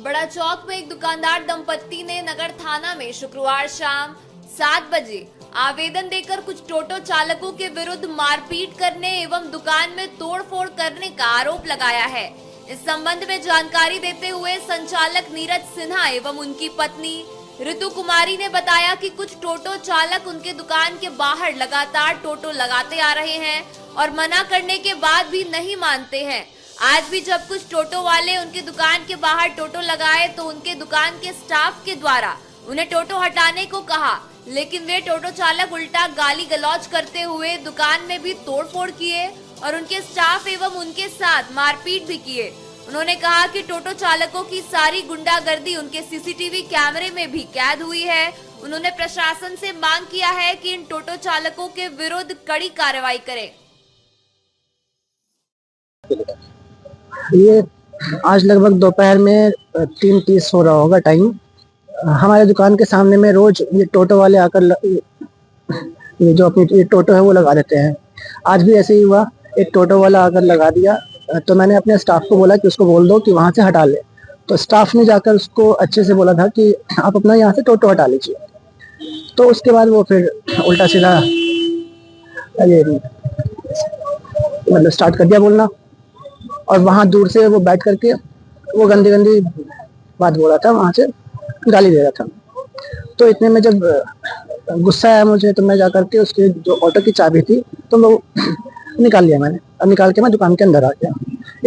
बड़ा चौक में एक दुकानदार दंपत्ति ने नगर थाना में शुक्रवार शाम 7 बजे आवेदन देकर कुछ टोटो चालकों के विरुद्ध मारपीट करने एवं दुकान में तोड़फोड़ करने का आरोप लगाया है। इस संबंध में जानकारी देते हुए संचालक नीरज सिन्हा एवं उनकी पत्नी ऋतु कुमारी ने बताया कि कुछ टोटो चालक उनके दुकान के बाहर लगातार टोटो लगाते आ रहे हैं और मना करने के बाद भी नहीं मानते हैं। आज भी जब कुछ टोटो वाले उनके दुकान के बाहर टोटो लगाए तो उनके दुकान के स्टाफ के द्वारा उन्हें टोटो हटाने को कहा, लेकिन वे टोटो चालक उल्टा गाली गलौज करते हुए दुकान में भी तोड़फोड़ किए और उनके स्टाफ एवं उनके साथ मारपीट भी किए। उन्होंने कहा कि टोटो चालकों की सारी गुंडागर्दी उनके सीसीटीवी कैमरे में भी कैद हुई है। उन्होंने प्रशासन से मांग किया है कि इन टोटो चालकों के विरुद्ध कड़ी कार्रवाई करे। ये आज लगभग दोपहर में 3:30 हो रहा होगा टाइम। हमारे दुकान के सामने में रोज ये टोटो वाले आकर ये जो अपनी ये टोटो है वो लगा देते हैं। आज भी ऐसे ही हुआ, एक टोटो वाला आकर लगा दिया तो मैंने अपने स्टाफ को बोला कि उसको बोल दो कि वहाँ से हटा ले। तो स्टाफ ने जाकर उसको अच्छे से बोला था कि आप अपना यहाँ से टोटो हटा लीजिए। तो उसके बाद वो फिर उल्टा सीधा ये मतलब स्टार्ट कर दिया बोलना और वहाँ दूर से वो बैठ करके वो गंदी गंदी बात बोल रहा था, वहाँ से गाली दे रहा था। तो इतने में जब गुस्सा आया मुझे तो मैं जा करके उसके जो ऑटो की चाबी थी तो वो निकाल लिया मैंने और निकाल के मैं दुकान के अंदर आ गया।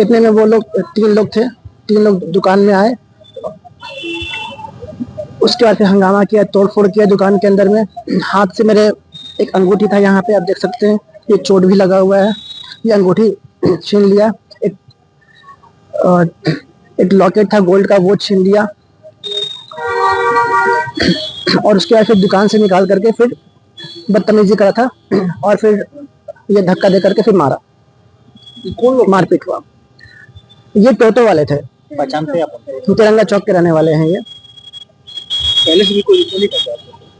इतने में वो लोग 3 लोग थे, 3 लोग दुकान में आए। उसके बाद फिर हंगामा किया, तोड़फोड़ किया दुकान के अंदर में। हाथ से मेरे एक अंगूठी था, यहाँ पे आप देख सकते हैं ये चोट भी लगा हुआ है। ये अंगूठी छीन लिया, एक लॉकेट था गोल्ड का वो छीन लिया और उसके बाद फिर दुकान से निकाल करके फिर बदतमीजी करा था और फिर ये धक्का दे करके फिर मारा, मारपीट हुआ। ये टोटो वाले थे, पहचानते आप? तिरंगा चौक के रहने वाले हैं। ये पहले से भी कोई दुश्मनी करता?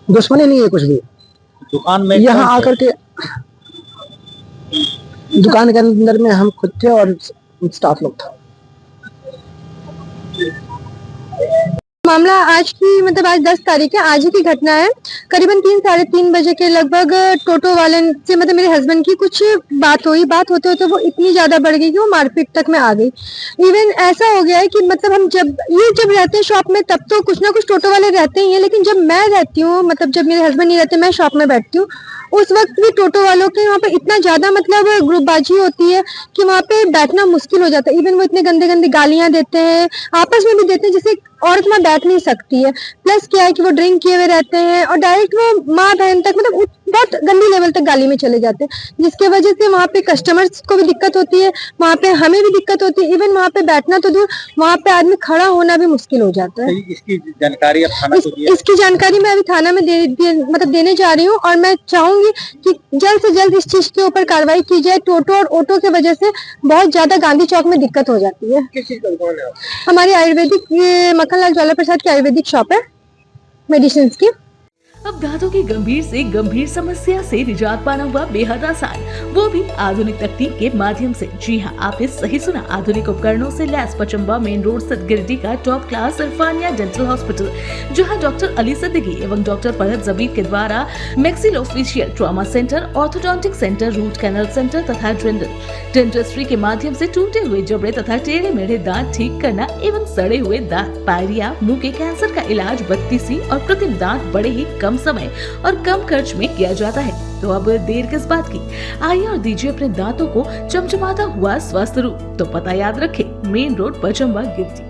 दुश्मनी नहीं है कुछ भी। दुकान में यहाँ आकर के दुकान के अंदर में हम खुद थे और स्टाफ लोग था। मामला आज की मतलब आज 10 तारीख है, आज ही की घटना है। करीबन 3-3:30 बजे के लगभग टोटो वाले से मतलब मेरे हस्बैंड की कुछ बात हुई। बात होते होते वो इतनी ज्यादा बढ़ गई कि वो मारपीट तक में आ गई। इवन ऐसा हो गया है कि मतलब हम जब रहते हैं शॉप में तब तो कुछ ना कुछ टोटो वाले रहते ही हैं, लेकिन जब मैं रहती हूँ मतलब जब मेरे हस्बैंड नहीं रहते, मैं शॉप में बैठती हूँ, उस वक्त भी टोटो वालों के वहाँ पे इतना ज्यादा मतलब ग्रुपबाजी होती है कि वहाँ पे बैठना मुश्किल हो जाता है। इवन वो इतने गंदे गंदे गालियां देते हैं, आपस में भी देते हैं, जिससे औरत वहाँ बैठ नहीं सकती है। प्लस क्या है कि वो ड्रिंक किए हुए रहते हैं और डायरेक्ट वो माँ बहन तक मतलब बहुत गंदी लेवल तक गाली में चले जाते हैं, जिसके वजह से वहाँ पे कस्टमर्स को भी दिक्कत होती है, वहाँ पे हमें भी दिक्कत होती है। इवन वहाँ पे बैठना तो दूर, वहाँ पे आदमी खड़ा होना भी मुश्किल हो जाता है। इसकी जानकारी अब थाना को दिया? इसकी जानकारी मैं अभी थाना में मतलब देने जा रही हूँ और मैं चाहूंगी कि जल्द से जल्द इस चीज के ऊपर कार्रवाई की जाए। टोटो और ऑटो की वजह से बहुत ज्यादा गांधी चौक में दिक्कत हो जाती है। किस चीज का दुकान है? हमारी आयुर्वेदिक मक्खनलाल ज्वाला प्रसाद की आयुर्वेदिक शॉप है, मेडिसिन की। अब दांतों की गंभीर से गंभीर समस्या से निजात पाना हुआ बेहद आसान, वो भी आधुनिक तकनीक के माध्यम से। जी हाँ, आपने सही सुना, आधुनिक उपकरणों से लैस पचम्बा मेन रोड स्थित गिरिडीह का top class Irfania dental hospital, जहां डॉक्टर अली सिद्दीकी एवं डॉक्टर फरहद जबीर के द्वारा maxillofacial trauma centre, orthodontic centre, root canal centre तथा डेंटिस्ट्री के माध्यम से टूटे हुए जबड़े तथा टेढ़े मेढ़े दांत ठीक करना एवं सड़े हुए दांत, पायरिया, मुंह के कैंसर का इलाज बत्तीसी और कृत्रिम दांत बड़े ही कम समय और कम खर्च में किया जाता है। तो अब देर किस बात की, आइए और दीजिए अपने दांतों को चमचमाता हुआ स्वस्थ रूप। तो पता याद रखें, मेन रोड पचम्बा गिरिडीह।